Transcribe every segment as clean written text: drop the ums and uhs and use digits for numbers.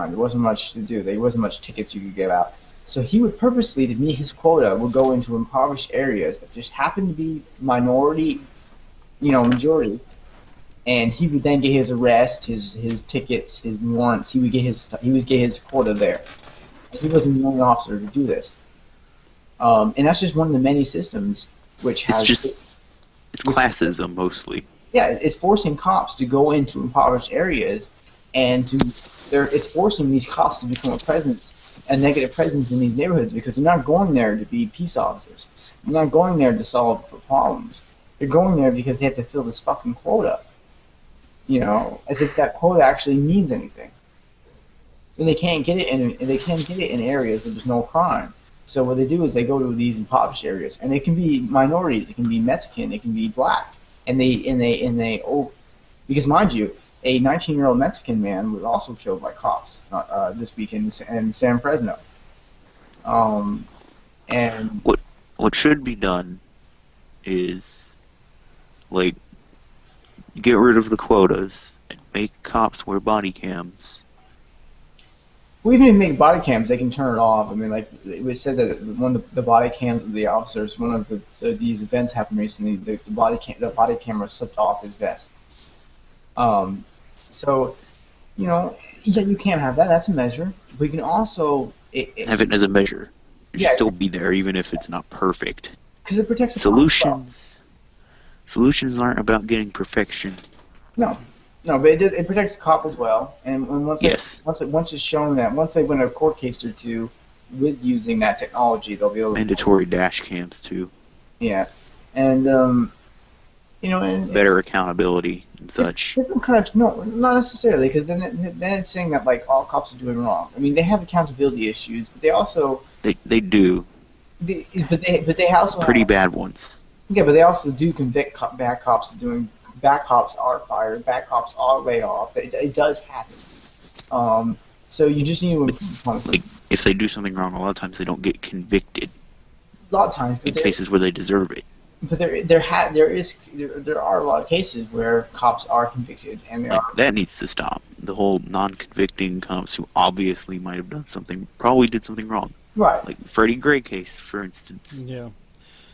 There wasn't much to do. There wasn't much tickets you could give out. So he would purposely, to meet his quota, would go into impoverished areas that just happened to be minority, majority, and he would then get his arrest, his tickets, his warrants. He would get his quota there. And he wasn't the only officer to do this. And that's just one of the many systems which It's has. just it's classism mostly. Yeah, it's forcing cops to go into impoverished areas, and it's forcing these cops to become a negative presence in these neighborhoods because they're not going there to be peace officers. They're not going there to solve problems. They're going there because they have to fill this fucking quota. As if that quota actually means anything. And they can't get it in areas where there's no crime. So what they do is they go to these impoverished areas, and it can be minorities, it can be Mexican, it can be black, because mind you, a 19-year-old Mexican man was also killed by cops this week in San Fresno. And What should be done is like get rid of the quotas and make cops wear body cams. well, even if you make body cams, they can turn it off. I mean, like it was said that one of the body cams of the officers, one of these events happened recently. The body camera slipped off his vest. So, yeah, you can't have that. That's a measure. But you can also Have it as a measure. It Yeah. should still be there, even if it's not perfect. because it protects the Solutions aren't about getting perfection. No, but it protects the cop as well. And once Yes. once it's shown that once they win a court case or two with using that technology, they'll be able to. Mandatory dash cams too. Yeah, and and Better accountability and such. different kind of no, not necessarily, because then it's saying that like all cops are doing wrong. I mean, they have accountability issues, but they also They do. but they also Pretty bad ones. yeah, but they also do convict bad cops of doing. Bad cops are fired. Bad cops are laid off. It does happen. So you just need to improve upon Like, if they do something wrong, a lot of times they don't get convicted a lot of times, in cases where they deserve it. but there are a lot of cases where cops are convicted and they Like, are. that needs to stop. The whole non-convicting cops who obviously might have done something, probably did something wrong. Right. Like Freddie Gray case, for instance. Yeah.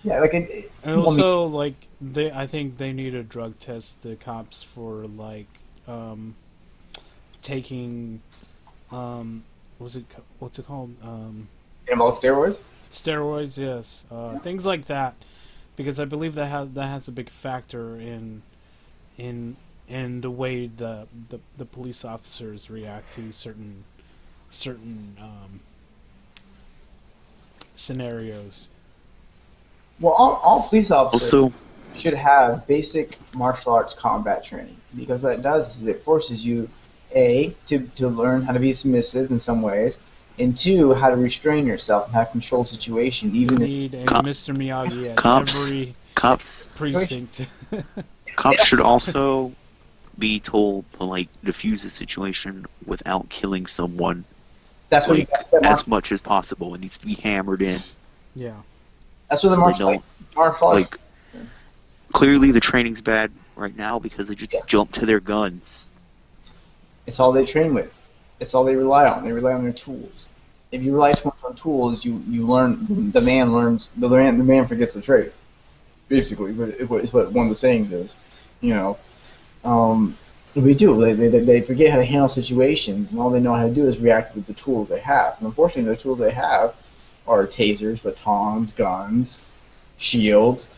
Yeah, like And also, like, I think they need to drug test the cops for, like, taking, what's it called? anabolic steroids. Steroids, yes. Things like that. Because I believe that has a big factor in the way the police officers react to certain scenarios. Well, all police officers Also, should have basic martial arts combat training, because what it does is it forces you, A, to learn how to be submissive in some ways, and two, how to restrain yourself and how to control a situation, You even if need a Cop- Mr. Miyagi at cops- every cops precinct. cops should also be told to like defuse a situation without killing someone, that's what like, as much as possible. It needs to be hammered in. Yeah. that's what the so martial they martial arts. Like, clearly the training's bad right now because they just Yeah. jump to their guns. It's all they train with. It's all they rely on. They rely on their tools. If you rely too much on tools, you learn. The man forgets the trade. Basically, is what one of the sayings is. We do. They forget how to handle situations, and all they know how to do is react with the tools they have. And unfortunately, the tools they have are tasers, batons, guns, shields.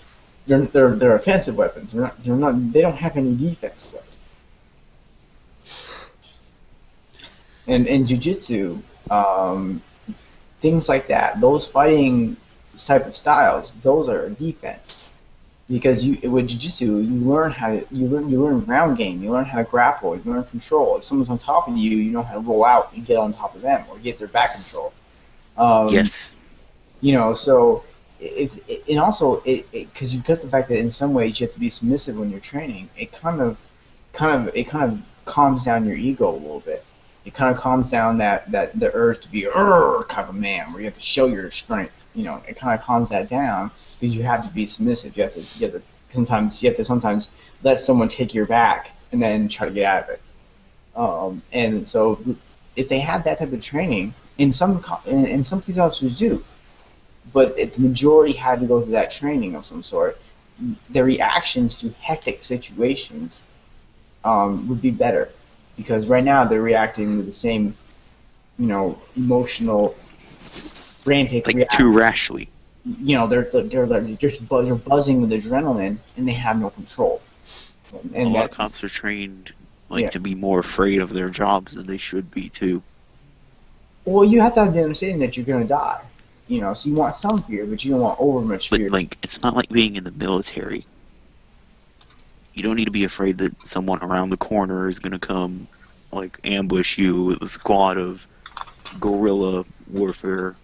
They're offensive weapons. They don't have any defensive weapons. And in jiu-jitsu, things like that, those fighting type of styles, those are defense. Because with jiu-jitsu, you learn ground game, you learn how to grapple, you learn control. If someone's on top of you, you know how to roll out and get on top of them or get their back control. Yes. So and also because of the fact that in some ways you have to be submissive when you're training, it kind of calms down your ego a little bit. It kind of calms down that the urge to be kind of a man where you have to show your strength. It kind of calms that down because you have to be submissive. You have to sometimes let someone take your back and then try to get out of it. And so if they had that type of training, and some police officers do, but if the majority had to go through that training of some sort, their reactions to hectic situations would be better, because right now they're reacting with the same, emotional, frantic Like too reaction. rashly. They're buzzing with adrenaline and they have no control. A And lot of that, cops are trained like yeah. to be more afraid of their jobs than they should be too. Well, you have to have the understanding that you're gonna die. So you want some fear, but you don't want over much But fear. like it's not like being in the military. You don't need to be afraid that someone around the corner is gonna come like ambush you with a squad of guerrilla warfare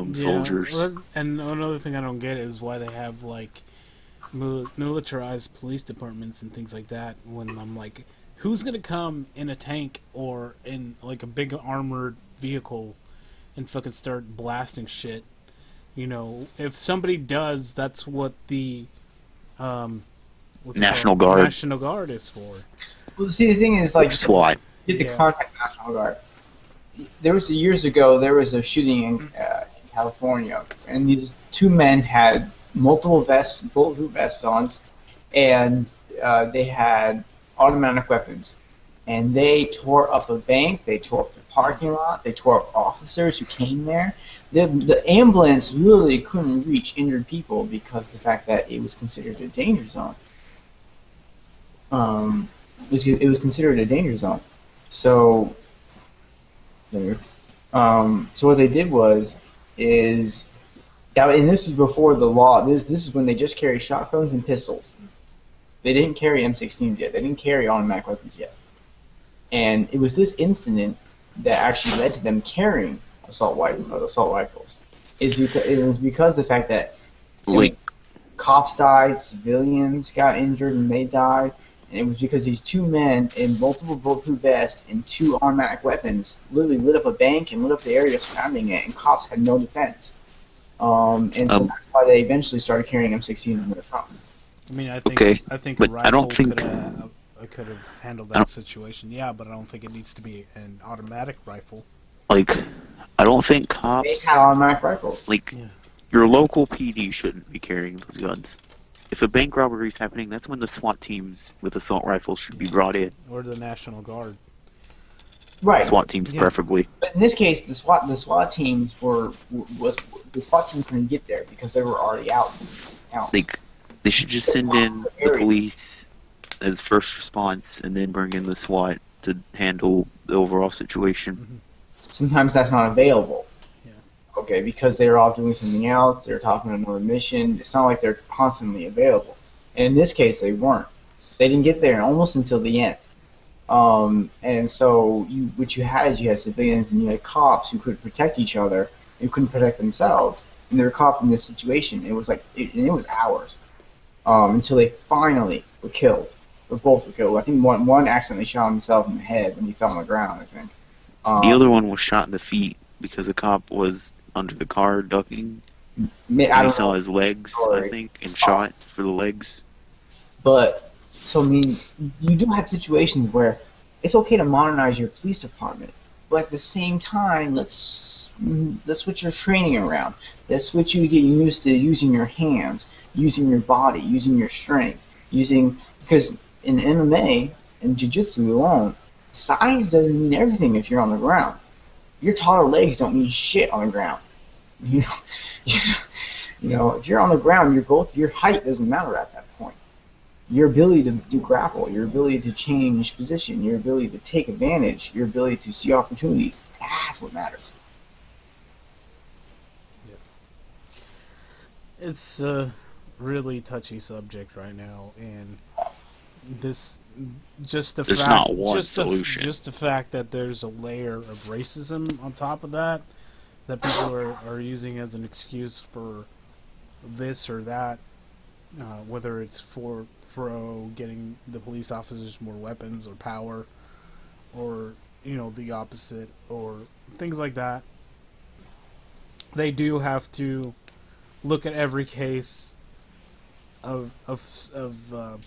Yeah, soldiers. and another thing I don't get is why they have like militarized police departments and things like that. When I'm like, who's gonna come in a tank or in like a big armored vehicle and fucking start blasting shit? If somebody does, that's what the um, what's it called? National Guard National Guard is for. Well, see, the thing is, or like, SWAT. get the Yeah. contact National Guard. Years ago there was a shooting in California, and these two men had multiple vests, bulletproof vests on, and they had automatic weapons, and they tore up a bank, they tore up the parking lot, they tore up officers who came there. The ambulance really couldn't reach injured people because of the fact that it was considered a danger zone. It was considered a danger zone. So, so what they did is that, and this is before the law. This is when they just carried shotguns and pistols. They didn't carry M16s yet. They didn't carry automatic weapons yet. And it was this incident that actually led to them carrying assault rifles. It was because of the fact that Like cops died, civilians got injured, and they died. And it was because these two men in multiple bulletproof vests and two automatic weapons literally lit up a bank and lit up the area surrounding it, and cops had no defense. And so um that's why they eventually started carrying M16s in their front. I mean, okay, I think a but I don't rifle think could have handled I that don't, situation. Yeah, but I don't think it needs to be an automatic rifle. like I don't think They had cops automatic rifles. like Yeah. your local PD shouldn't be carrying those guns. If a bank robbery is happening, that's when the SWAT teams with assault rifles should be Yeah. brought in. Or the National Guard. Right. SWAT teams, Yeah. preferably. But in this case, the SWAT teams was the SWAT team couldn't get there because they were already out. Like, they should just send in the police as first response, and then bring in the SWAT to handle the overall situation. Mm-hmm. Sometimes that's not available. Yeah. Okay, because they're all doing something else. They're talking on another mission. It's not like they're constantly available. And in this case, they weren't. They didn't get there almost until the end. And so what you had is you had civilians and you had cops who couldn't protect each other, who couldn't protect themselves, and they were caught in this situation. It was and it was hours until they finally were killed. Or both were killed. I think one accidentally shot himself in the head when he fell on the ground. I think. The Um, other one was shot in the feet because a cop was under the car ducking, I and he don't saw know, his legs, I story. think, and shot for the legs. But so I mean, you do have situations where it's okay to modernize your police department, but at the same time, let's switch your training around. Let's switch you to get used to using your hands, using your body, using your strength, because in MMA and jiu-jitsu alone, size doesn't mean everything if you're on the ground. Your taller legs don't mean shit on the ground. You know, if you're on the ground, your height doesn't matter at that point. Your ability to do grapple, your ability to change position, your ability to take advantage, your ability to see opportunities, that's what matters. It's a really touchy subject right now, and this just the There's fact not one solution. just the fact that there's a layer of racism on top of that people are using as an excuse for this or that, whether it's for getting the police officers more weapons or power, or the opposite, or things like that. They do have to look at every case of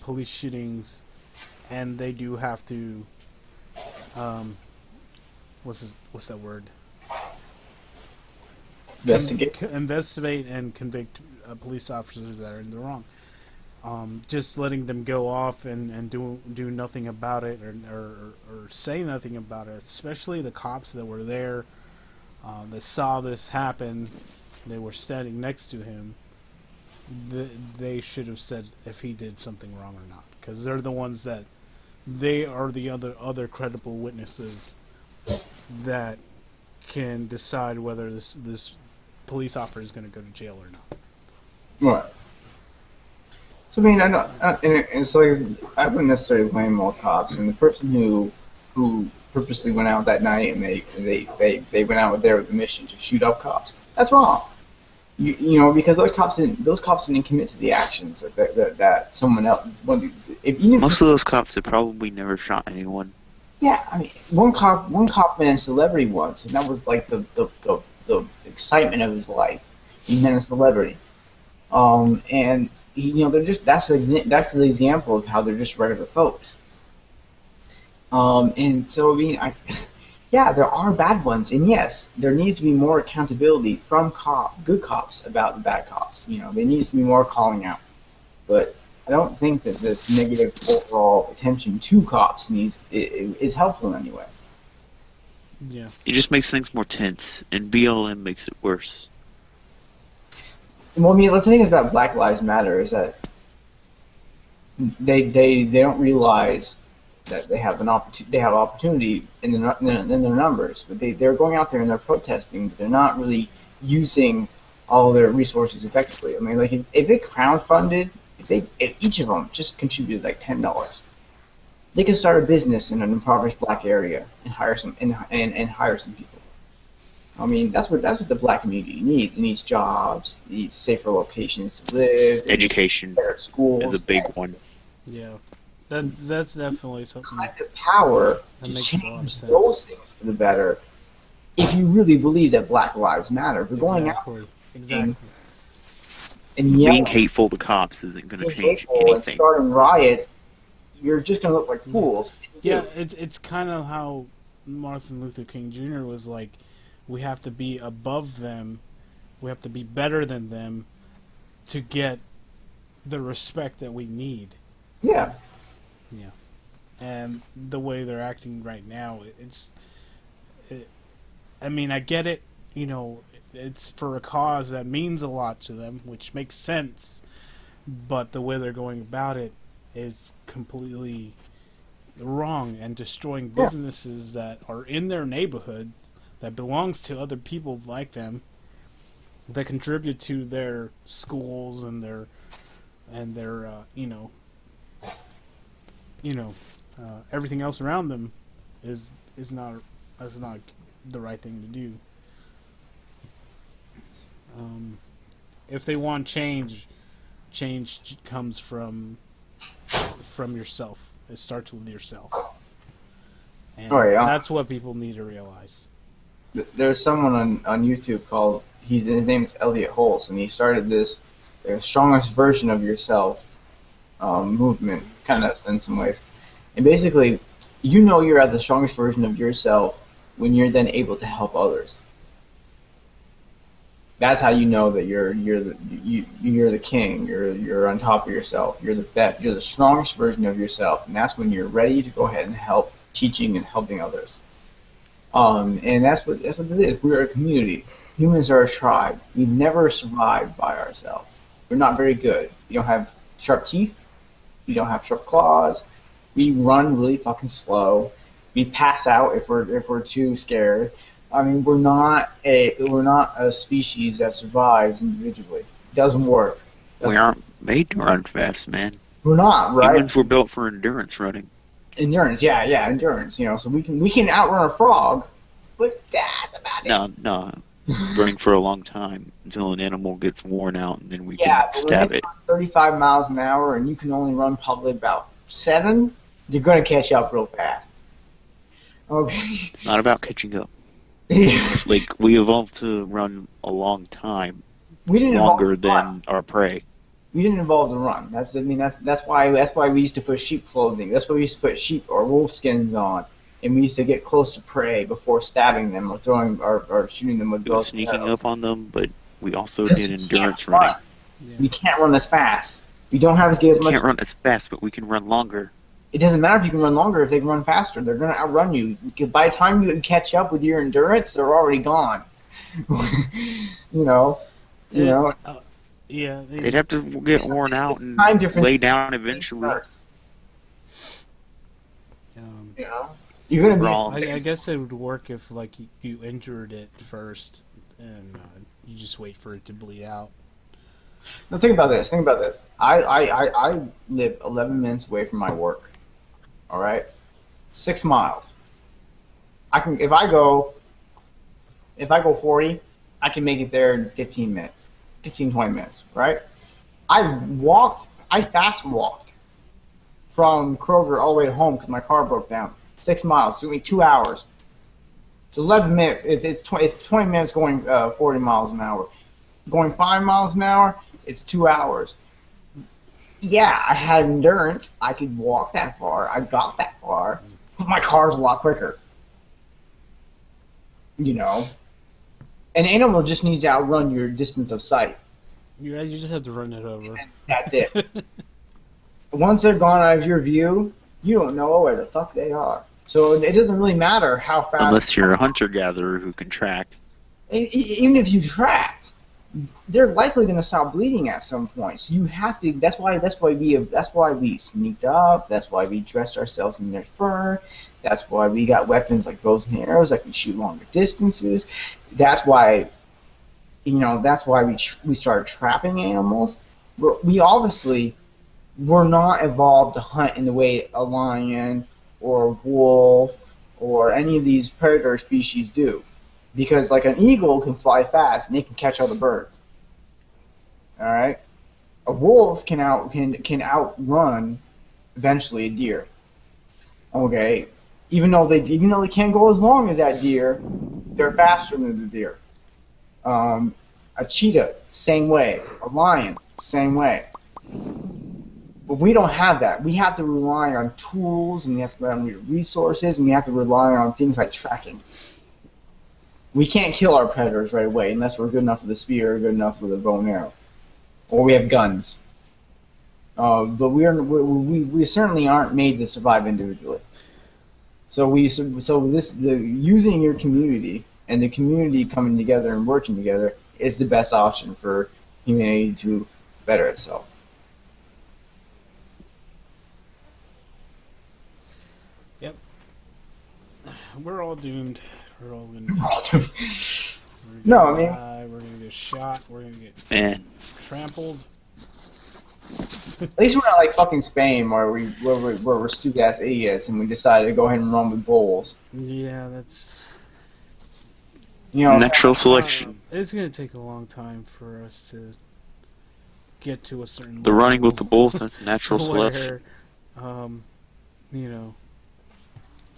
police shootings, and they do have to what's that word? Investigate. Investigate and convict police officers that are in the wrong. Just letting them go off and do nothing about it, or say nothing about it, especially the cops that were there, that saw this happen. They were standing next to him. They should have said if he did something wrong or not, because they're the ones that they are the other credible witnesses that can decide whether this police officer is going to go to jail or not. Right. So I mean, I don't, and so I wouldn't necessarily blame all cops. And the person who purposely went out that night and they went out there with the mission to shoot up cops, that's wrong. You know, because those cops didn't commit to the actions that someone else. Most of those cops have probably never shot anyone. Yeah, I mean, one cop met a celebrity once, and that was like the excitement of his life. He met a celebrity, and they're just that's the example of how they're just regular folks. And so I mean, yeah, there are bad ones, and yes, there needs to be more accountability from good cops about the bad cops. You know, there needs to be more calling out, but I don't think that this negative overall attention to cops is helpful in any way. Yeah. It just makes things more tense, and BLM makes it worse. Well, I mean, the thing about Black Lives Matter is that they don't realize that they have opportunity in their numbers, but they're going out there and they're protesting, but they're not really using all their resources effectively. I mean, like if they crowdfunded, if each of them just contributed like $10, they could start a business in an impoverished black area and hire some people. I mean, that's what the black community needs. It needs jobs. It needs safer locations to live. Education better schools is a big one. Yeah, that's definitely something. Collective power to change those things for the better. If you really believe that Black Lives Matter, if we're going out exactly. and being hateful to cops isn't going to change anything. And starting riots, you're just going to look like fools. Yeah, it's kind of how Martin Luther King Jr. was like, we have to be above them, we have to be better than them to get the respect that we need. Yeah. Yeah. And the way they're acting right now, I mean, I get it, you know, it's for a cause that means a lot to them, which makes sense, but the way they're going about it is completely wrong and destroying businesses that are in their neighborhood that belongs to other people like them, that contribute to their schools and their everything else around them is not the right thing to do. If they want change comes from yourself. It starts with yourself, and that's what people need to realize. There's someone on YouTube called his name is Elliot Holtz, and he started this the strongest version of yourself movement, kind of in some ways. And basically, you're at the strongest version of yourself when you're then able to help others. That's how you know that you're the king. You're on top of yourself. You're the best. You're the strongest version of yourself, and that's when you're ready to go ahead and help, teaching and helping others. And that's what it is. We're a community. Humans are a tribe. We never survive by ourselves. We're not very good. We don't have sharp teeth. We don't have sharp claws. We run really fucking slow. We pass out if we're too scared. I mean, we're not a species that survives individually. It doesn't work. We aren't made to run fast, man. We're not, right? Humans were built for endurance running. Endurance, yeah, endurance. So we can outrun a frog, but that's about it. No, running for a long time until an animal gets worn out, and then we can stab it. 35 miles an hour, and you can only run probably about 7. You're gonna catch up real fast. Okay. It's not about catching up. Like, we evolved to run a long time, longer than our prey. We didn't evolve to run. That's why we used to put sheep clothing. That's why we used to put sheep or wolf skins on. and we used to get close to prey before stabbing them or throwing or shooting them with It was bows and sneaking arrows. up on them, but we also Because did we can't endurance running. run. Yeah. We can't run as fast. We don't have as good We much. can't run as fast, but we can run longer. It doesn't matter if you can run longer if they can run faster. They're going to outrun you. By the time you catch up with your endurance, they're already gone. you know, you It, know. yeah. They'd have to get worn out and Time difference lay down eventually. You know, you're going to Wrong. I guess it would work if like you injured it first, and you just wait for it to bleed out. Now think about this. Think about this. I live 11 minutes away from my work. All right, 6 miles. I can if I go 40, I can make it there in 15 minutes, 20 minutes. Right? I fast walked from Kroger all the way home because my car broke down. 6 miles. It took me 2 hours. It's 11 minutes. It's 20 minutes going 40 miles an hour. Going 5 miles an hour, it's 2 hours. Yeah, I had endurance. I could walk that far. I got that far. But my car's a lot quicker. You know? An animal just needs to outrun your distance of sight. You just have to run it over. And that's it. Once they're gone out of your view, you don't know where the fuck they are. So it doesn't really matter how fast. Unless you're a hunter-gatherer who can track. Even if you tracked, they're likely going to stop bleeding at some point. So you have to. That's why we sneaked up. That's why we dressed ourselves in their fur. That's why we got weapons like bows and arrows that can shoot longer distances. That's why, That's why we started trapping animals. We obviously were not evolved to hunt in the way a lion or a wolf or any of these predator species do. Because like an eagle can fly fast and it can catch other birds. All right, a wolf can outrun eventually a deer. Okay, even though they can't go as long as that deer, they're faster than the deer. A cheetah, same way. A lion, same way. But we don't have that. We have to rely on tools, and we have to rely on resources, and we have to rely on things like tracking. We can't kill our predators right away unless we're good enough with a spear or good enough with a bow and arrow, or we have guns. But we certainly aren't made to survive individually. So using your community and the community coming together and working together is the best option for humanity to better itself. Yep. We're all doomed. We're all gonna. No, I mean, die, we're gonna get shot. We're gonna get trampled. At least we're not like fucking Spain, where we're stupid ass idiots, and we decided to go ahead and run with bulls. Yeah, that's natural selection. It's gonna take a long time for us to get to a certain. The running with the bulls, that's natural selection. I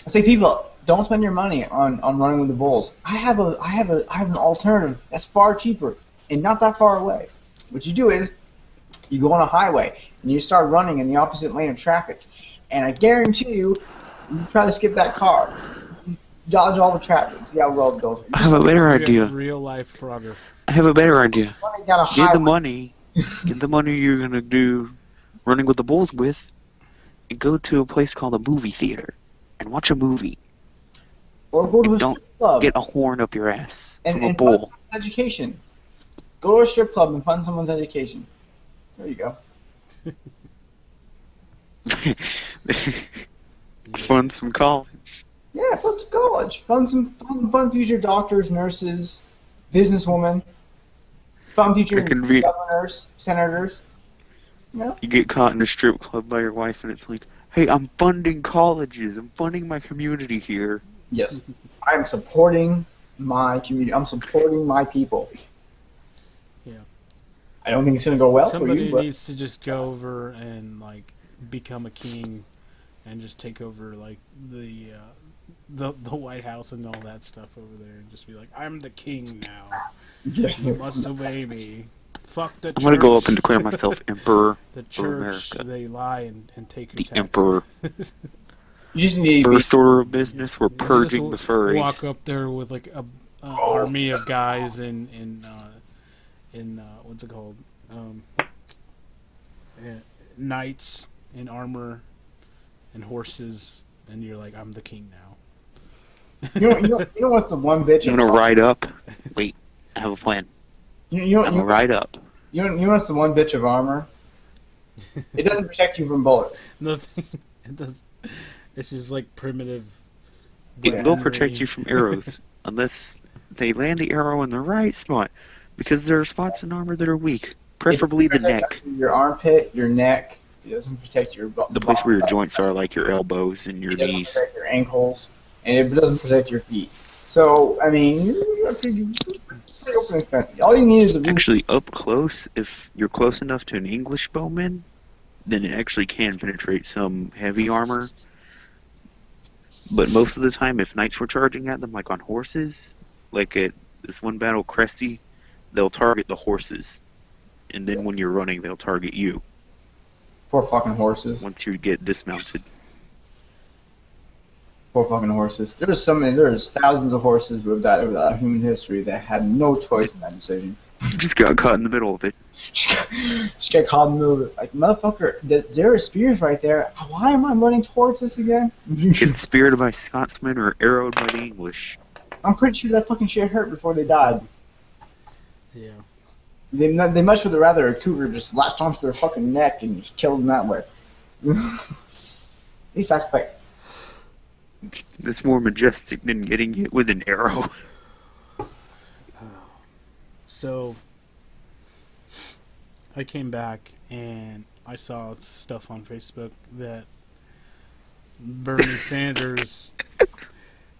say, people, don't spend your money on running with the bulls. I have an alternative that's far cheaper and not that far away. What you do is you go on a highway and you start running in the opposite lane of traffic, and I guarantee you try to skip that car, you dodge all the traffic, see how well it goes. I have a better idea. Real life Frogger. I have a better idea. Get the money you're gonna do running with the bulls with, and go to a place called a movie theater and watch a movie. Or go to a strip club. Get a horn up your ass from a bull. bull. Education. Go to a strip club and fund someone's education. There you go. Fund some college. Yeah, fund some college. Fund future doctors, nurses, businesswomen. Fund future governors, senators. You get caught in a strip club by your wife, and it's like, hey, I'm funding colleges. I'm funding my community here. Yes. I'm supporting my community. I'm supporting my people. Yeah. I don't think it's going to go well Somebody for you. But needs to just go over and, like, become a king and just take over, like, the White House and all that stuff over there and just be like, I'm the king now. Yes. You must obey me. Fuck the church. I'm going to go up and declare myself emperor the of church, America. they lie and take your The taxes. emperor. You just need to be. First order of business, we're You just purging the walk furries. up there with like a Oh, army of guys in what's it called? Yeah, knights in armor and horses, and you're like, I'm the king now. you know what's the one bitch You of want to ride up? Wait, I have a plan. I'm gonna ride up. you know what's the one bitch of armor? It doesn't protect you from bullets. Nothing. It does. It's just like primitive It will protect weaponry. you from arrows, unless they land the arrow in the right spot, because there are spots in armor that are weak, It preferably doesn't the protect neck, your armpit, your neck. It doesn't protect your the place where your bottom. joints are, like your elbows and your It doesn't knees. protect your ankles, and it doesn't protect your feet. So I mean, you're pretty open and expensive. All you need is a really. Actually, up close, if you're close enough to an English bowman, then it actually can penetrate some heavy armor. But most of the time, if knights were charging at them, like on horses, like at this one battle, Cresty, they'll target the horses, and then when you're running, they'll target you Poor fucking horses. once you get dismounted. Poor fucking horses. There's thousands of horses who have died over human history that had no choice in that decision. Just got caught in the middle of it. Just get caught in the middle of it. Like, motherfucker, there are spears right there. Why am I running towards this again? Get speared by Scotsmen or arrowed by the English. I'm pretty sure that fucking shit hurt before they died. Yeah. They much would rather a cougar just latched onto their fucking neck and just killed them that way. At least that's quick. That's more majestic than getting hit with an arrow. So I came back and I saw stuff on Facebook that Bernie Sanders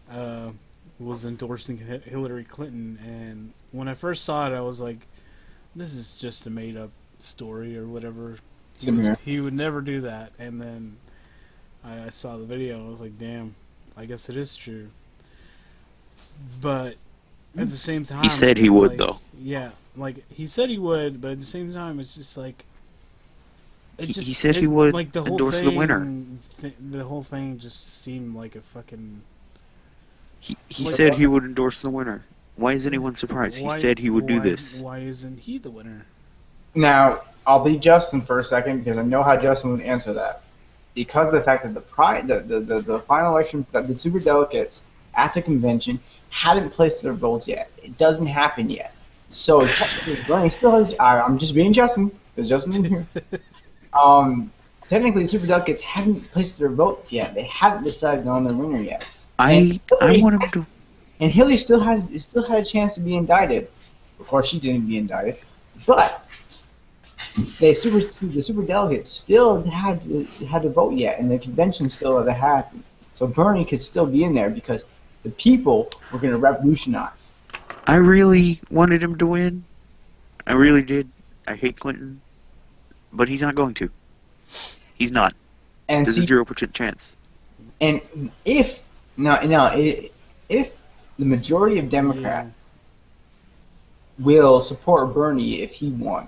was endorsing Hillary Clinton, and when I first saw it, I was like, "This is just a made-up story or whatever." Same here. He would never do that. And then I saw the video, and I was like, "Damn, I guess it is true." But at the same time, He said he would, like, though. Yeah, like he said he would, but at the same time, it's just like He said he would like the whole endorse thing, the winner. The whole thing just seemed like a fucking. He Like, said he would endorse the winner. Why is anyone surprised? He said he would do this. Why isn't he the winner? Now, I'll be Justin for a second because I know how Justin would answer that. Because of the fact that the final election, that the super delegates at the convention hadn't placed their votes yet. It doesn't happen yet. So technically, Bernie still has. I'm just being Justin because Justin's in here. Technically, the super delegates haven't placed their vote yet. They haven't decided on their winner yet. I want him to. And Hillary still had a chance to be indicted. Of course, she didn't be indicted, but the super delegates still had to vote yet, and the convention still had to happen. So Bernie could still be in there because the people were going to revolutionize. I really wanted him to win. I really did. I hate Clinton, but he's not going to. He's not. And There's a 0% chance. And if the majority of Democrats will support Bernie if he won,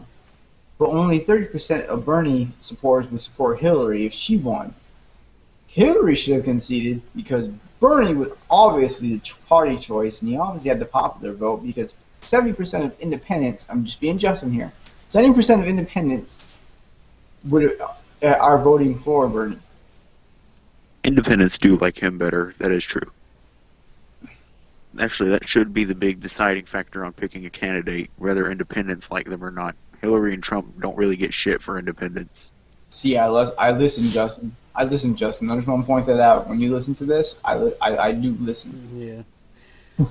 but only 30% of Bernie supporters would support Hillary if she won. Hillary should have conceded because Bernie was obviously the party choice, and he obviously had the popular vote because 70% of independents, I'm just being Justin here, 70% of independents are voting for Bernie. Independents do like him better. That is true. Actually, that should be the big deciding factor on picking a candidate, whether independents like them or not. Hillary and Trump don't really get shit for independents. See, I listen, Justin. I just want to point that out. When you listen to this, I do listen. Yeah.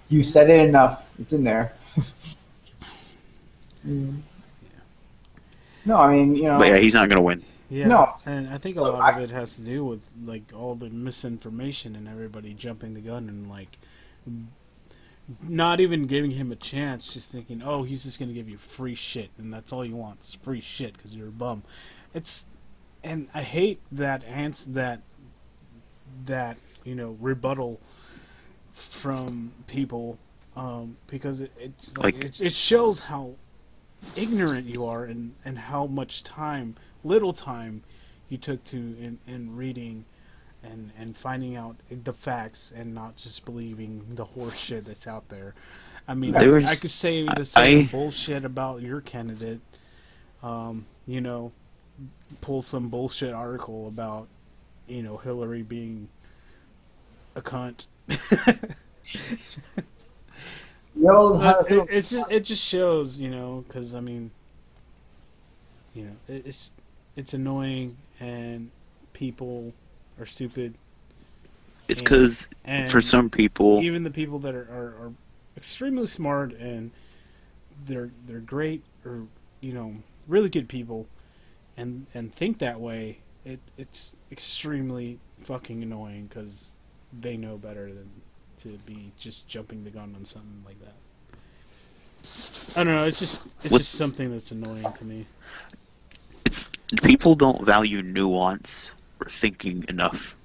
You said it enough. It's in there. No, I mean, But yeah, he's not going to win. Yeah, No. and I think a lot of it has to do with like all the misinformation and everybody jumping the gun and like not even giving him a chance, just thinking, oh, he's just gonna give you free shit, and that's all you want is free shit because you're a bum. And I hate that rebuttal from people because it's like it shows how ignorant you are and how much little time you took to in reading and finding out the facts and not just believing the horse shit that's out there. I mean, I There's could say the same I bullshit about your candidate. You know, pull some bullshit article about Hillary being a cunt. Yo, how But to feel? it just shows, because I mean, it's annoying and people are stupid it's and because for and some people even the people that are extremely smart and they're great or really good people and think that way. It's extremely fucking annoying because they know better than to be just jumping the gun on something like that. I don't know. It's with just something that's annoying to me. it's people don't value nuance or thinking enough.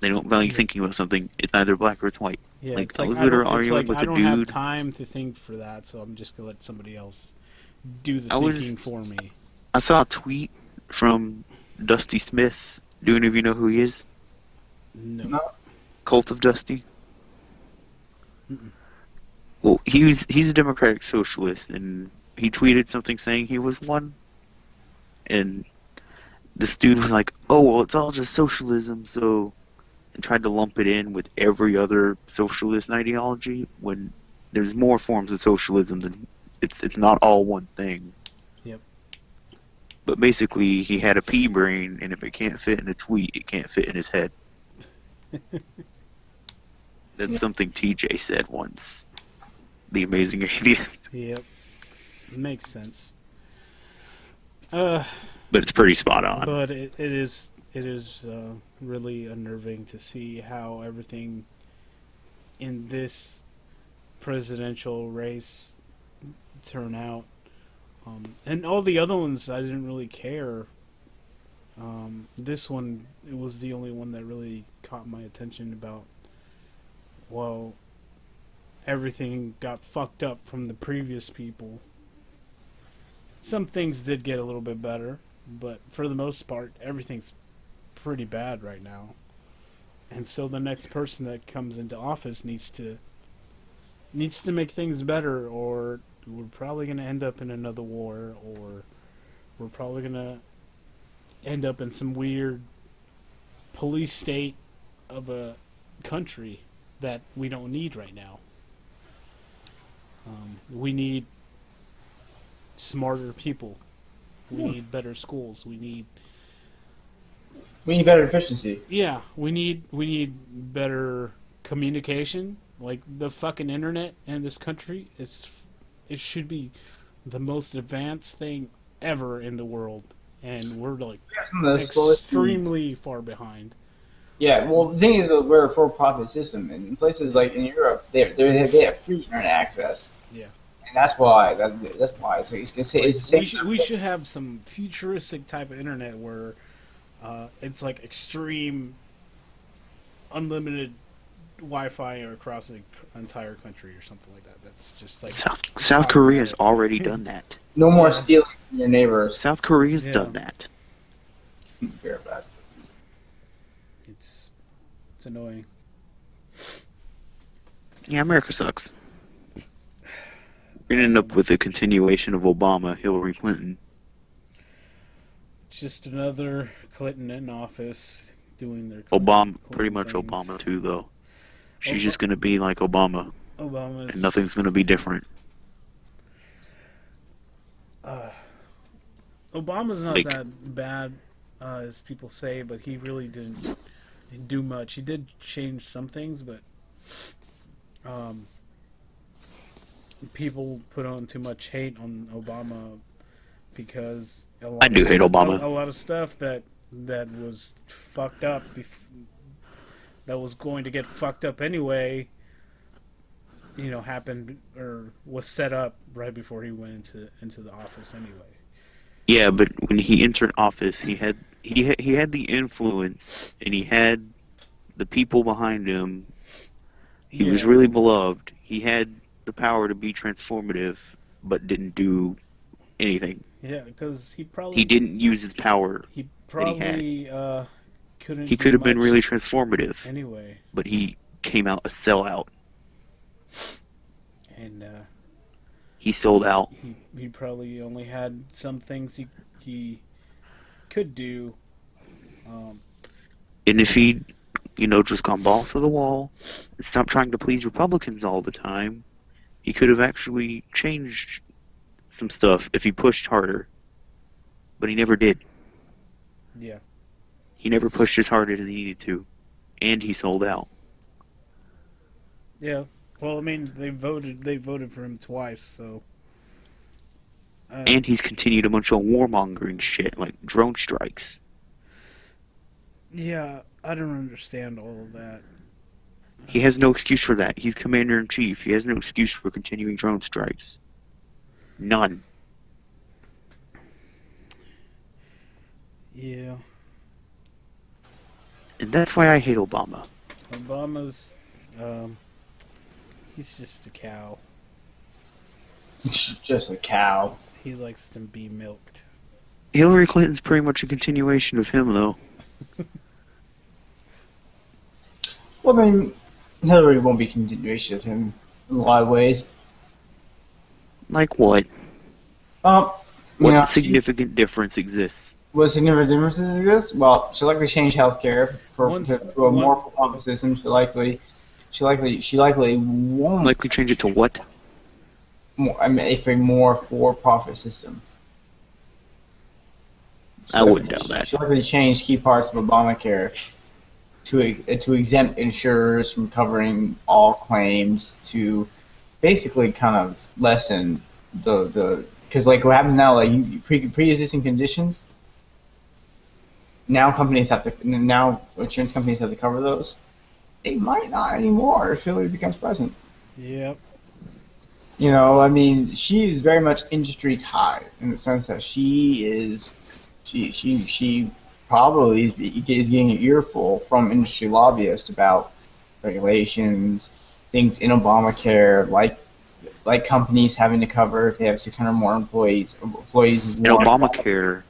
They don't value Yeah, thinking about something. It's either black or it's white. yeah. Like I was literally arguing with I a don't have dude. time to think for that, so I'm just gonna let somebody else do the I was thinking for me. I saw a tweet from Dusty Smith. Do any of you know who he is? No. No, Cult of Dusty. Mm-mm. Well, he's a democratic socialist, and he tweeted something saying he was one, and this dude was like, "Oh well, it's all just socialism," so and tried to lump it in with every other socialist ideology when there's more forms of socialism than it's not all one thing. Yep. But basically, he had a pea brain, and if it can't fit in a tweet, it can't fit in his head. That's something TJ said once. The Amazing Atheist. Yep. Makes sense. Uh, But it's pretty spot on. but it is really unnerving to see how everything in this presidential race turn out. And all the other ones, I didn't really care. This one, it was the only one that really caught my attention about, well, everything got fucked up from the previous people. Some things did get a little bit better, but for the most part, everything's pretty bad right now. And so the next person that comes into office needs to make things better, or we're probably going to end up in another war, or we're probably going to end up in some weird police state of a country that we don't need right now. We need smarter people. We need better schools. we need better efficiency. We need better communication. Like the fucking internet in this country, it should be the most advanced thing ever in the world, and we're like We have some of the slowest speeds. extremely far behind. Yeah, well, the thing is, that we're a for-profit system, and in places like in Europe, they have free internet access, Yeah, and that's why like it's the same. we should have some futuristic type of internet where it's like extreme unlimited Wi-Fi across the entire country or something like that. That's just like South Korea's automatic. already done that. No more Yeah. stealing from your neighbors. South Korea's Yeah. done that. Very bad. It's annoying. Yeah, America sucks. We're gonna end up with a continuation of Obama, Hillary Clinton. Just another Clinton in office doing their Obama, pretty Clinton much things. Obama too, though. She's Ob- just gonna be like Obama, Obama's and nothing's gonna be different. uh, Obama's not Like, that bad as people say, but he really didn't do much. He did change some things, but um, people put on too much hate on Obama because I do hate Obama. a lot of stuff that was fucked up, that was going to get fucked up anyway. Happened or was set up right before he went into the office anyway. Yeah, but when he entered office, he had the influence, and he had the people behind him. He was Yeah, really beloved. He had the power to be transformative, but didn't do anything. yeah, because He didn't use his power he that he had. probably couldn't He do could have been much really transformative, anyway. but he came out a sellout. And He sold out. he probably only had some things he could do. Um, And if he, just gone balls to the wall and stopped trying to please Republicans all the time, he could have actually changed some stuff if he pushed harder. But he never did. yeah, He never pushed as hard as he needed to. And he sold out. yeah. Well, I mean, they voted for him twice, so. And he's continued a bunch of warmongering shit, like drone strikes. Yeah, I don't understand all of that. He has no excuse for that. He's commander-in-chief. He has no excuse for continuing drone strikes. None. Yeah, And that's why I hate Obama. Obama's, he's just a cow. Just a cow. He likes to be milked. Hillary Clinton's pretty much a continuation of him, though. Well, I mean, Hillary won't be a continuation of him in a lot of ways. Like what? You What know, significant difference exists? what significant differences exist? Well, she'll likely change healthcare to a more for-profit system. She likely won't. Likely change it to what? A more for-profit system. I wouldn't doubt that. She'll likely change key parts of Obamacare to exempt insurers from covering all claims, to basically kind of lessen the because like what happens now, like pre-existing conditions. Now insurance companies have to cover those. They might not anymore if Hillary becomes president. Yep. I mean, she is very much industry tied in the sense that she probably is getting an earful from industry lobbyists about regulations, things in Obamacare, like companies having to cover if they have 600 more employees. And Obamacare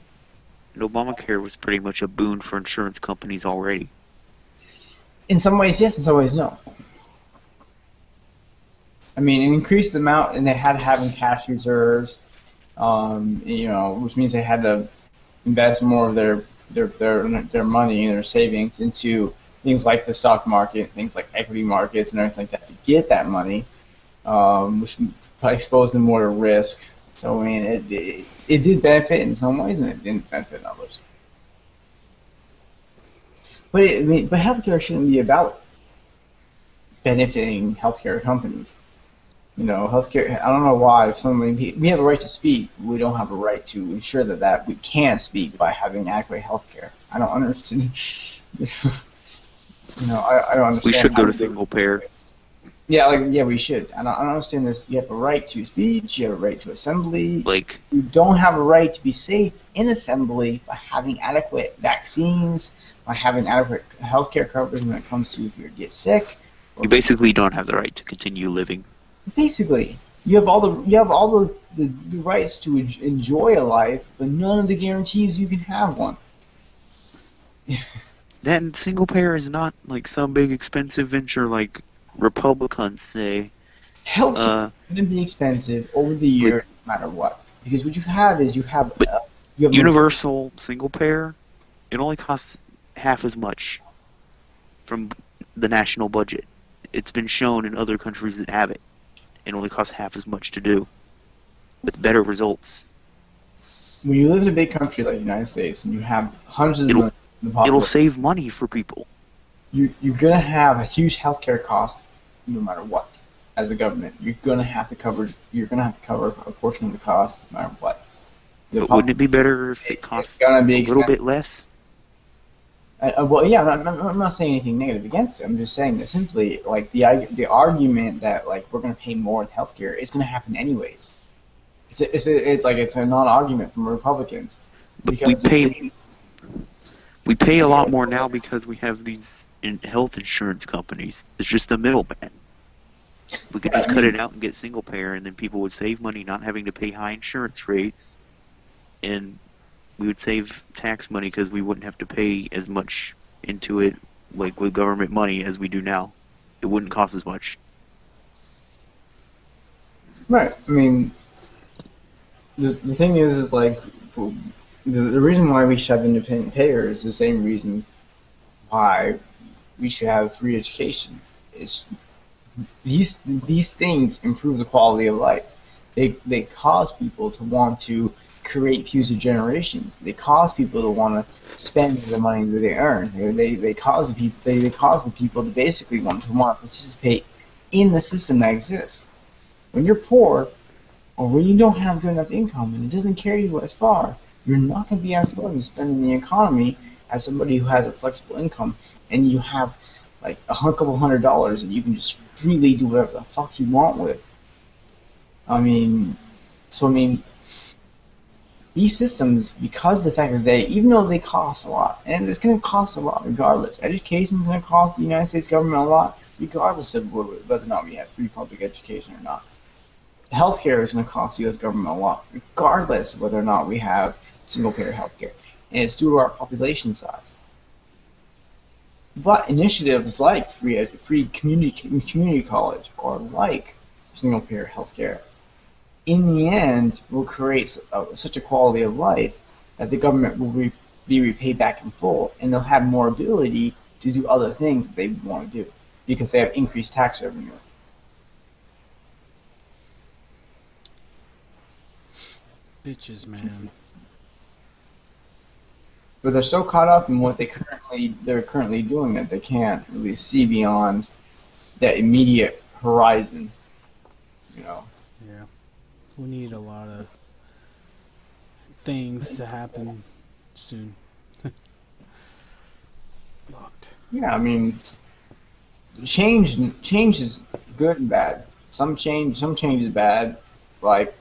was pretty much a boon for insurance companies already. In some ways, yes. In some ways, no. I mean, it increased the amount, and they had to have in cash reserves, which means they had to invest more of their money and their savings into things like the stock market, things like equity markets, and everything like that to get that money, which probably exposed them more to risk. So I mean, it did benefit in some ways, and it didn't benefit in others. But healthcare shouldn't be about benefiting healthcare companies. Healthcare. I don't know why. If we have a right to speak, we don't have a right to ensure that we can speak by having adequate healthcare. I don't understand. I don't understand. We should go to single payer. Yeah, we should. I don't understand this. You have a right to speech. You have a right to assembly. Like, you don't have a right to be safe in assembly by having adequate vaccines, by having adequate healthcare coverage when it comes to if you get sick. You basically don't have the right to continue living. Basically, you have all the rights to enjoy a life, but none of the guarantees you can have one. That single payer is not like some big expensive venture like Republicans say. Healthcare is going to be expensive over the year, no matter what. Because what you have is you have universal single payer. It only costs half as much from the national budget. It's been shown in other countries that have it. It only costs half as much to do, with better results. When you live in a big country like the United States and you have hundreds of millions in the population, it'll save money for people. You're going to have a huge healthcare cost no matter what. As a government, you're going to have to cover a portion of the cost no matter what. But wouldn't it be better if it cost a little bit less? Well, yeah, I'm not saying anything negative against it. I'm just saying that simply, like the argument that like we're going to pay more in healthcare is going to happen anyways. It's a non-argument from Republicans. But we pay a lot more now because we have these health insurance companies. It's just a middleman. We could just cut it out and get single payer, and then people would save money not having to pay high insurance rates, and we would save tax money because we wouldn't have to pay as much into it, like with government money as we do now, it wouldn't cost as much. Right. I mean, the thing is like the reason why we should have independent payers is the same reason why we should have free education. It's these things improve the quality of life. They cause people to want to create future generations. They cause people to want to spend the money that they earn. They cause the people they cause the people to basically want to participate in the system that exists. When you're poor, or when you don't have good enough income and it doesn't carry you as far, you're not going to be as willing to spend in the economy as somebody who has a flexible income and you have like couple $100 and you can just freely do whatever the fuck you want with. I mean, so I mean, these systems, because of the fact that even though they cost a lot, and it's going to cost a lot regardless, education is going to cost the United States government a lot, regardless of whether or not we have free public education or not. Healthcare is going to cost the U.S. government a lot, regardless of whether or not we have single-payer healthcare, and it's due to our population size. But initiatives like free community college or like single-payer healthcare, in the end, will create such a quality of life that the government will be repaid back in full, and they'll have more ability to do other things that they want to do because they have increased tax revenue. Bitches, man. But they're so caught up in what they're currently doing that they can't really see beyond that immediate horizon. You know. Yeah. We need a lot of things to happen soon. Locked. Yeah, I mean, change is good and bad. Some change is bad, like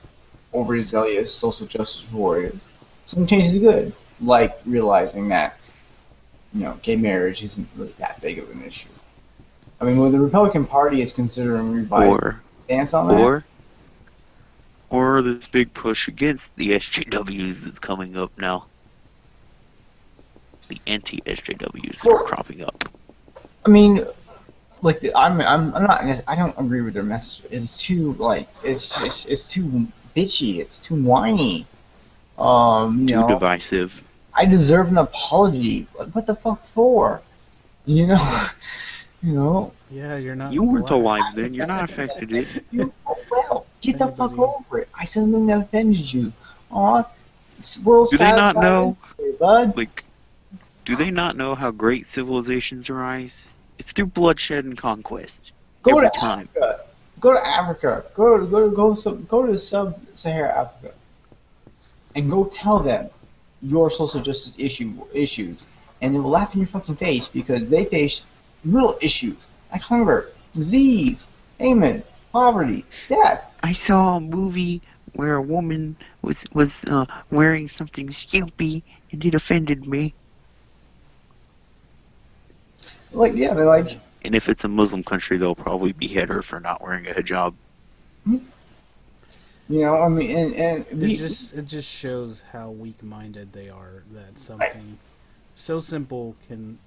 overzealous social justice warriors. Some change is good, like realizing that gay marriage isn't really that big of an issue. I mean, when the Republican Party is considering revising stance on that, or this big push against the SJWs that's coming up now. The anti-SJWs that are cropping up. I mean, like I'm not. I don't agree with their message. It's too it's too bitchy. It's too whiny. Too divisive. I deserve an apology. What the fuck for? You know. Yeah, you're not. You weren't alive then. You're not affected it. Well, get the fuck over it. I said something that offended you. Aw, world. Do they not know? Bud. Like, do they not know how great civilizations rise? It's through bloodshed and conquest. Go every to time. Africa. Go to Africa. Go to sub-Saharan Africa, and go tell them your social justice issues, and they will laugh in your fucking face because they face real issues like hunger, disease, famine, poverty, death. I saw a movie where a woman was wearing something skimpy, and it offended me. Like, yeah, they're like. And if it's a Muslim country, they'll probably behead her for not wearing a hijab. I mean, and it just shows how weak-minded they are. That something so simple can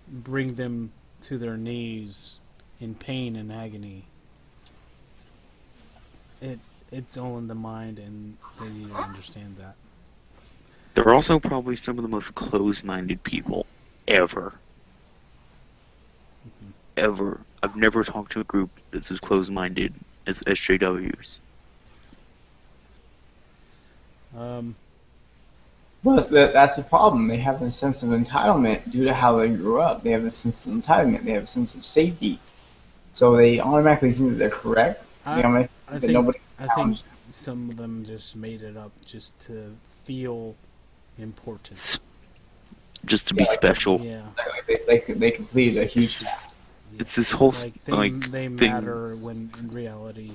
bring them to their knees in pain and agony. It's all in the mind, and they need to understand that. They're also probably some of the most closed-minded people ever. Ever. I've never talked to a group that's as closed-minded as SJWs. Well, that's the problem. They have a sense of entitlement due to how they grew up. They have a sense of entitlement. They have a sense of safety. So they automatically think that they're correct. I think some of them just made it up just to feel important. Just to be special. Yeah. They completed a huge task. It's this whole they matter when in reality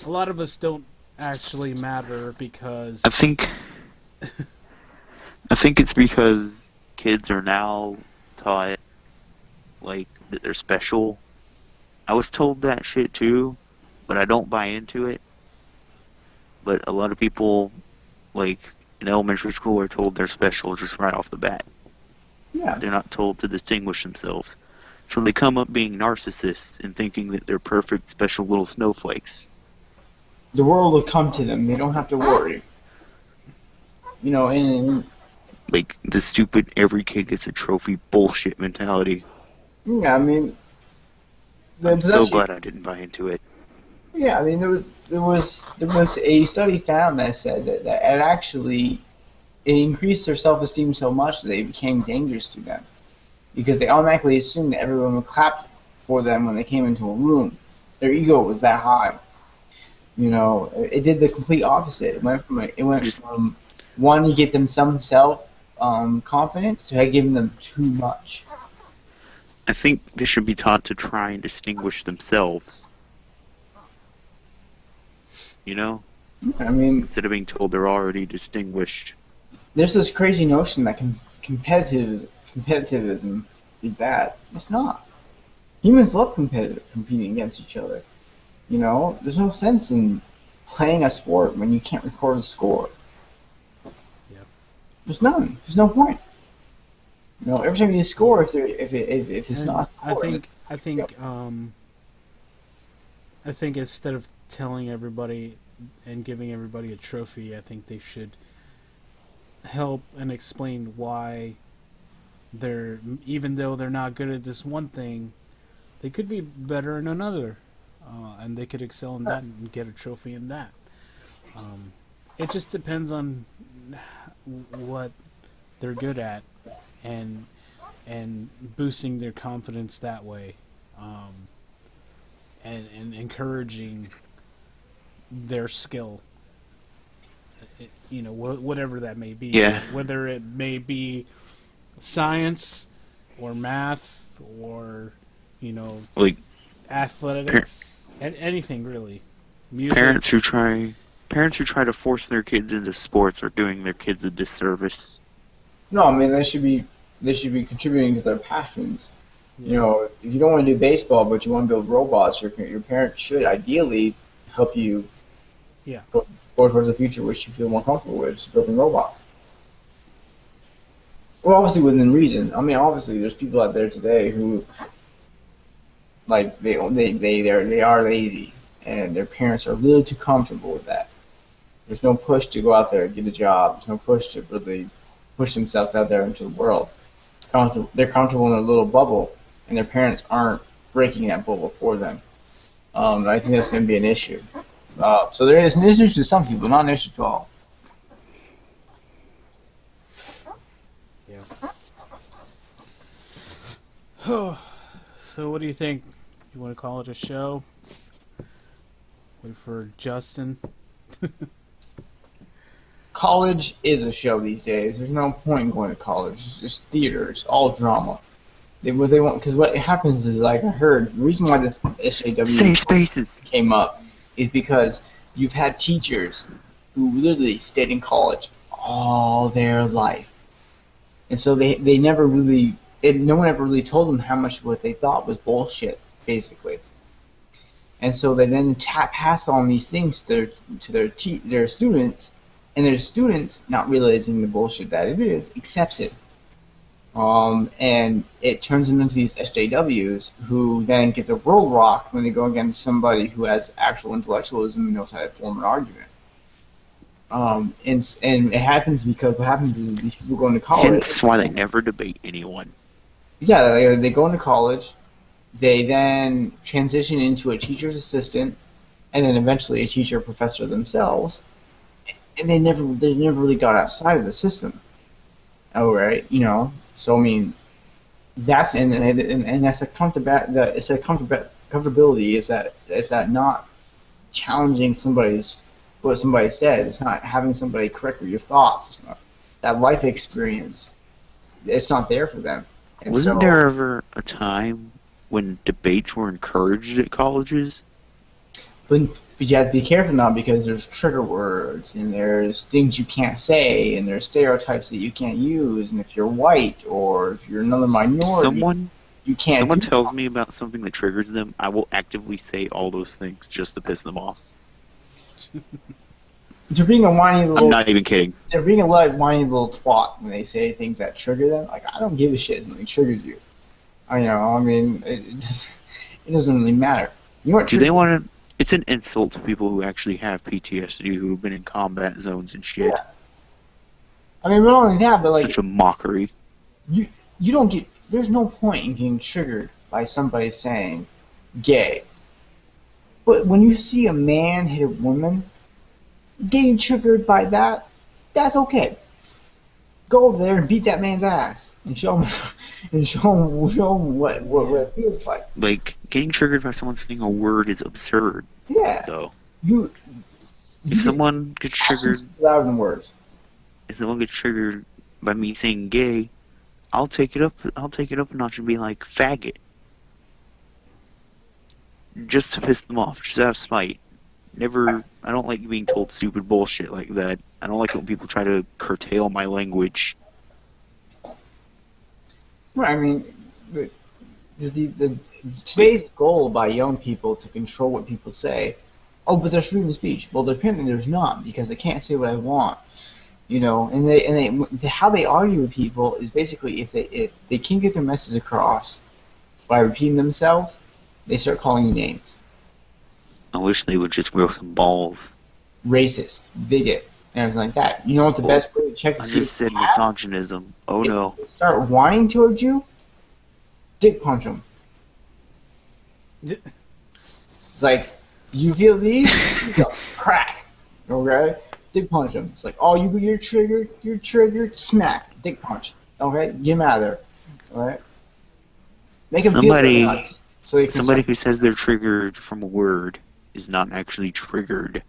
a lot of us don't actually matter because I think it's because kids are now taught like that they're special. I was told that shit too, but I don't buy into it. But a lot of people like in elementary school are told they're special just right off the bat. Yeah. They're not told to distinguish themselves. So they come up being narcissists and thinking that they're perfect, special little snowflakes. The world will come to them. They don't have to worry. You know, and Like the stupid every kid gets a trophy bullshit mentality. yeah, I mean, I'm there's so actually, glad I didn't buy into it. yeah, I mean, there was a study found that said that it actually it increased their self-esteem so much that they became dangerous to them because they automatically assumed that everyone would clap for them when they came into a room. Their ego was that high. You know, it did the complete opposite. It went Just, from wanting to get them some self confidence to giving them too much. I think they should be taught to try and distinguish themselves. You know, I mean, instead of being told they're already distinguished. there's this crazy notion that competitivism is bad. It's not. Humans love competing against each other. You know, there's no sense in playing a sport when you can't record a score. Yeah. There's none. There's no point. You know, every time you score, if it's And not a I score, think I yeah. think I think instead of telling everybody and giving everybody a trophy, I think they should help and explain why they're, even though they're not good at this one thing, they could be better in another, and they could excel in that and get a trophy in that. Um, it just depends on what they're good at, and boosting their confidence that way, um, and encouraging their skill. Whatever that may be, Yeah, whether it may be science or math or you know like par- athletics and anything really, music. parents who try parents who try to force their kids into sports are doing their kids a disservice. No, I mean they should be contributing to their passions. You Yeah, know, if you don't want to do baseball but you want to build robots, your parents should ideally help you yeah, go towards a future which you feel more comfortable with, just building robots. Well, obviously within reason. I mean, obviously there's people out there today who like they are lazy and their parents are a little too comfortable with that. There's no push to go out there and get a job. There's no push to really push themselves out there into the world. They're comfortable in a little bubble, and their parents aren't breaking that bubble for them. I think that's going to be an issue. So there is an issue to some people, not an issue to all. yeah. So what do you think? You want to call it a show? Wait for Justin. College is a show these days. There's no point in going to college. It's just theater. It's all drama. What they want, because what happens is, like I heard, the reason why this SJW Safe spaces. came up is because you've had teachers who literally stayed in college all their life, and so they never really, no one ever really told them how much what they thought was bullshit, basically. And so they then pass on these things to their students, and their students, not realizing the bullshit that it is, accepts it. And it turns them into these SJWs who then get their world rocked when they go against somebody who has actual intellectualism and knows how to form an argument. And it happens because what happens is these people go into college. Hence why they never debate anyone. Yeah, they go into college. They then transition into a teacher's assistant, and then eventually a teacher or professor themselves. And they never really got outside of the system. Oh, right, you know. So I mean, and that's a comfortability is that not challenging what somebody says. It's not having somebody correct your thoughts. It's not that life experience. It's not there for them. And Wasn't so, there ever a time when debates were encouraged at colleges? but you have to be careful now because there's trigger words and there's things you can't say and there's stereotypes that you can't use. And if you're white or if you're another If minority, someone you if can't someone do tells me about something that triggers them, I will actively say all those things just to piss them off. They're being a whiny I'm little. not even kidding. They're being a whiny little twat when they say things that trigger them. Like I don't give a shit if something triggers you. I mean, it doesn't really matter. You know what? Do they want to? It's an insult to people who actually have PTSD, who have been in combat zones and shit. Yeah. I mean, not only that, but like Such a mockery. you don't get. There's no point in getting triggered by somebody saying gay. But when you see a man hit a woman, getting triggered by that, that's okay. Go over there and beat that man's ass and show him what it feels like. Like, getting triggered by someone saying a word is absurd, Yeah. though. You If someone gets triggered, louder than words. if someone gets triggered by me saying gay, I'll take it up a notch and be like, faggot. Just to piss them off, just out of spite. I don't like being told stupid bullshit like that. I don't like when people try to curtail my language. Right. I mean, today's goal by young people to control what people say. Oh, but there's freedom of speech. Well, apparently there's not because they can't say what I want. You know, and they how they argue with people is basically if they can't get their message across by repeating themselves, they start calling you names. I wish they would just grow some balls. Racist, bigot, and everything like that. You know what the best way to check to I see just said misogynism. Oh no. if they start whining towards you, dick punch them. It's like, you feel these? You go, crack. Okay? Dick punch them. It's like, oh, you're triggered, smack, dick punch. Okay? Get him out of there. Alright? Make him feel the nuts. So Somebody who says they're triggered from a word is not actually triggered.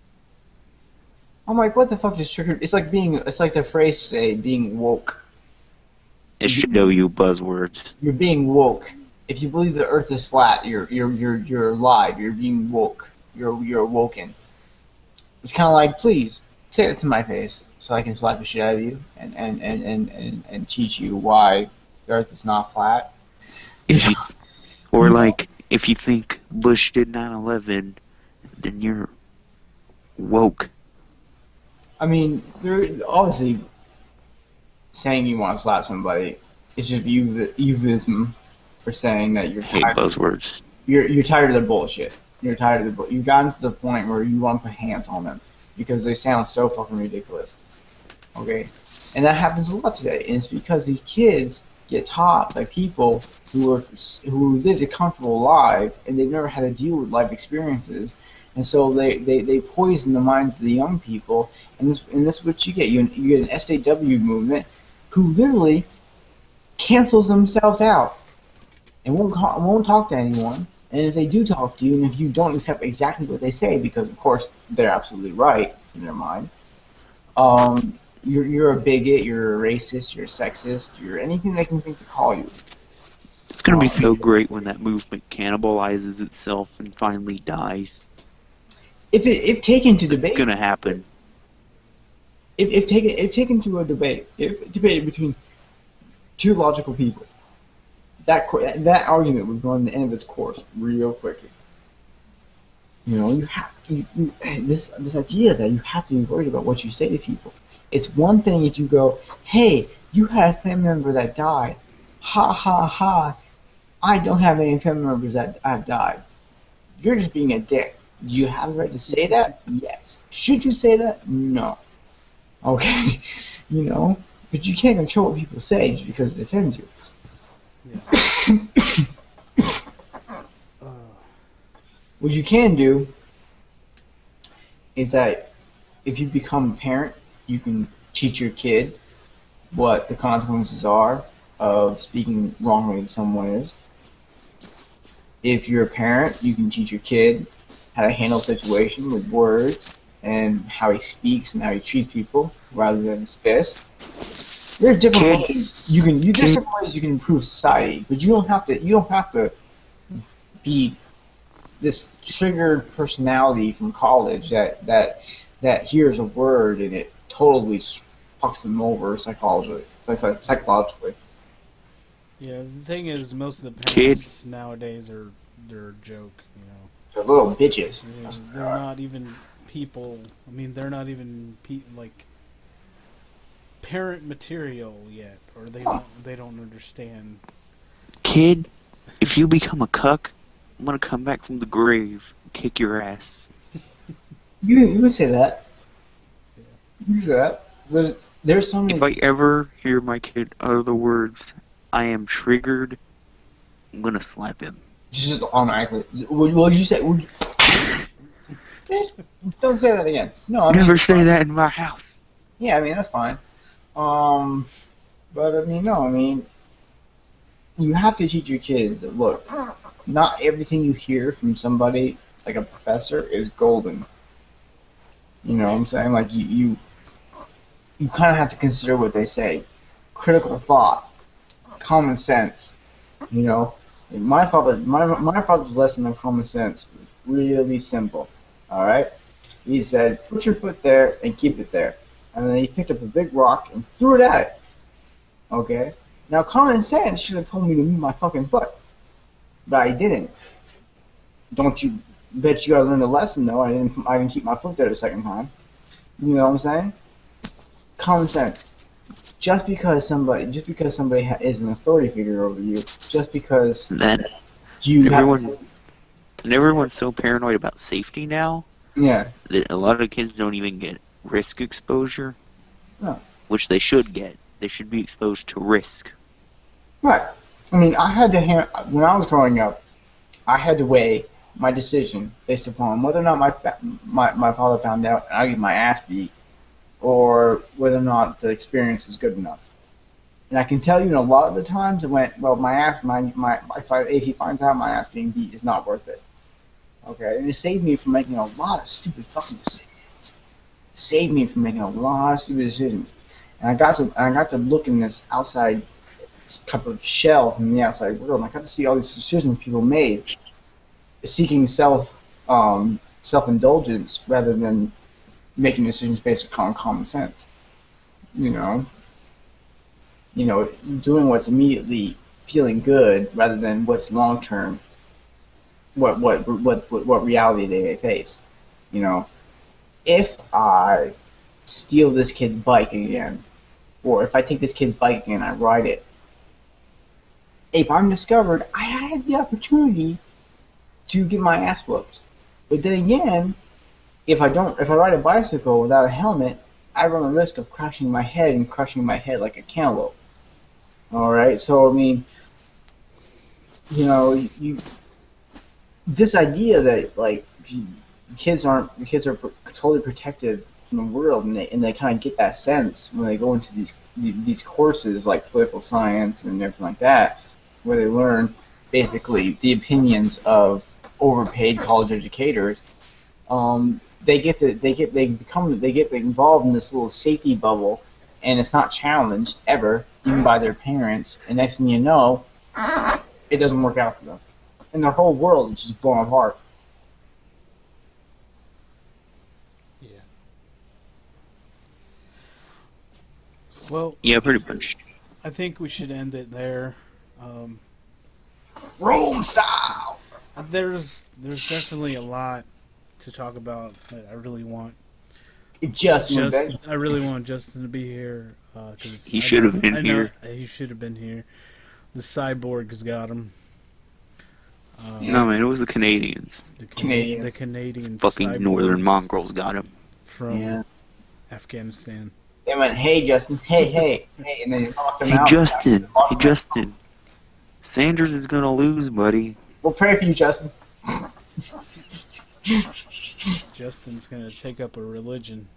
I'm like, what the fuck is triggered? It's like the phrase say, being woke. SJW buzzwords. You're being woke. If you believe the earth is flat, you're alive. You're being woke. You're awoken. It's kind of like, please say it to my face so I can slap the shit out of you and teach you why the earth is not flat. If you think Bush did 9/11, then you're woke. I mean, they're obviously saying you want to slap somebody. It's just euphemism for saying that you're tired. I hate buzzwords. You're tired of the bullshit. You've gotten to the point where you want to put hands on them because they sound so fucking ridiculous. Okay, and that happens a lot today, and it's because these kids get taught by people who lived a comfortable life and they've never had to deal with life experiences, and so they poison the minds of the young people, and this is what you get. You get an SJW movement who literally cancels themselves out and won't talk to anyone. And if they do talk to you, and if you don't accept exactly what they say, because of course they're absolutely right in their mind, you're a bigot, you're a racist, you're a sexist, you're anything they can think to call you. It's gonna be so great when that movement cannibalizes itself and finally dies. If taken to debate, it's gonna happen. If taken to a debate, if debated between two logical people, that argument would run the end of its course real quickly. You know, this idea that you have to be worried about what you say to people. It's one thing if you go, hey, you had a family member that died. Ha ha ha. I don't have any family members that have died. You're just being a dick. Do you have the right to say that? Yes. Should you say that? No. Okay? You know? But you can't control what people say just because it offends you. Yeah. What you can do is that if you become a parent, you can teach your kid what the consequences are of speaking wrongly to someone is. If you're a parent, you can teach your kid how to handle a situation with words and how he speaks and how he treats people rather than his fist. There's different ways you can improve society, but you don't have to be this triggered personality from college that hears a word and it totally fucks them over psychologically. Yeah, the thing is, most of the parents nowadays they're a joke. You know, they're little bitches. They're not even people. I mean, they're not even like parent material yet, or they don't understand. Kid, if you become a cuck, I'm gonna come back from the grave and kick your ass. You would say that. You would say that. There's so many. If I ever hear my kid utter the words, I am triggered, I'm gonna slap him. Just automatically. What did you say? Don't say that again. No, I mean, Never say that in my house. Yeah, I mean that's fine. But I mean, no, I mean, you have to teach your kids that look, not everything you hear from somebody like a professor is golden. You know what I'm saying? Like you kind of have to consider what they say, critical thought, common sense. You know, my father's lesson on common sense was really simple. All right, he said, "Put your foot there and keep it there," and then he picked up a big rock and threw it at it. Okay, now common sense should have told me to move my fucking foot, but I didn't. Don't you bet you I learned a lesson though? I didn't keep my foot there the second time. You know what I'm saying? Common sense. Just because somebody is an authority figure over you, just because That you everyone's so paranoid about safety now yeah, that a lot of kids don't even get risk exposure, no, which they should get. They should be exposed to risk. right. I mean, when I was growing up, I had to weigh my decision based upon whether or not my father found out and I get my ass beat, or whether or not the experience was good enough. And I can tell you, a lot of the times it went, well, if he finds out my ass being beat is not worth it. Okay, and it saved me from making a lot of stupid fucking decisions. Saved me from making a lot of stupid decisions. And I got to look in this outside cup of shell from the outside world, and I got to see all these decisions people made, seeking self-indulgence rather than making decisions based on common sense. You know, doing what's immediately feeling good rather than what's long term. What reality they may face. You know, if I steal this kid's bike again, or if I take this kid's bike again and I ride it, if I'm discovered, I had the opportunity to get my ass whooped. But then again, if I ride a bicycle without a helmet, I run the risk of crashing my head and crushing my head like a cantaloupe. All right, so I mean, this idea that like kids are totally protected from the world, and they kind of get that sense when they go into these courses like political science and everything like that, where they learn basically the opinions of overpaid college educators. They get involved in this little safety bubble, and it's not challenged ever, even by their parents. And next thing you know, it doesn't work out for them, and their whole world is just blown apart. Yeah. Well, Yeah, pretty much. I think we should end it there. Rome style. There's definitely a lot to talk about that I really want. I really want Justin to be here. Cause He should have been I know here. He should have been here. The cyborgs got him. No, man, it was the Canadians. The Canadians. Canadian Fucking cyborgs northern mongrels got him. from Afghanistan. They went, "Hey, Justin, hey," and then knocked him Hey, out. Justin. Sanders is gonna lose, buddy. We'll pray for you, Justin. Justin's gonna take up a religion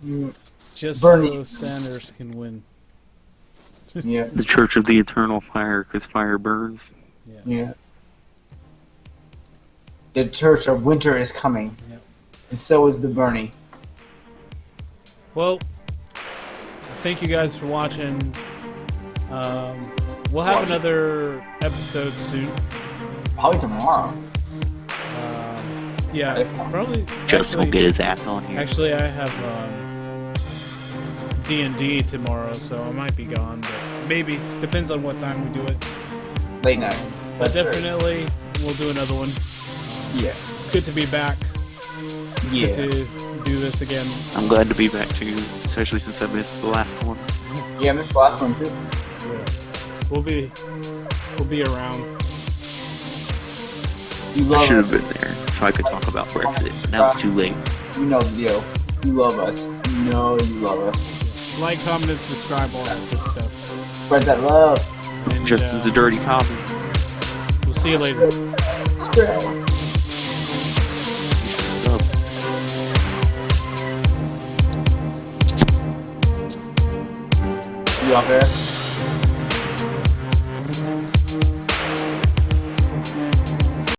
Mm, just Bernie. so Sanders can win. Yeah, The Church of the Eternal Fire, because fire burns. yeah. The Church of Winter is coming, Yep. and so is the Bernie. Well, thank you guys for watching. We'll have another episode soon. Probably tomorrow. Yeah, probably. Justin will get his ass on here. Actually, I have D&D tomorrow, so I might be gone. But maybe depends on what time we do it. Late night. But That's definitely, we'll do another one. Yeah. It's good to be back. It's Yeah. good to do this again. I'm glad to be back too, especially since I missed the last one. Yeah, I missed the last one too. Yeah. We'll be around. You I love should us. have been there so I could talk about Brexit, but now it's too late. You know, yo, you love us. You know you love us. Like, comment, and subscribe, all that good stuff. Spread that love. And Justin's a dirty comment. we'll see you later. Spread. Sub. You out there?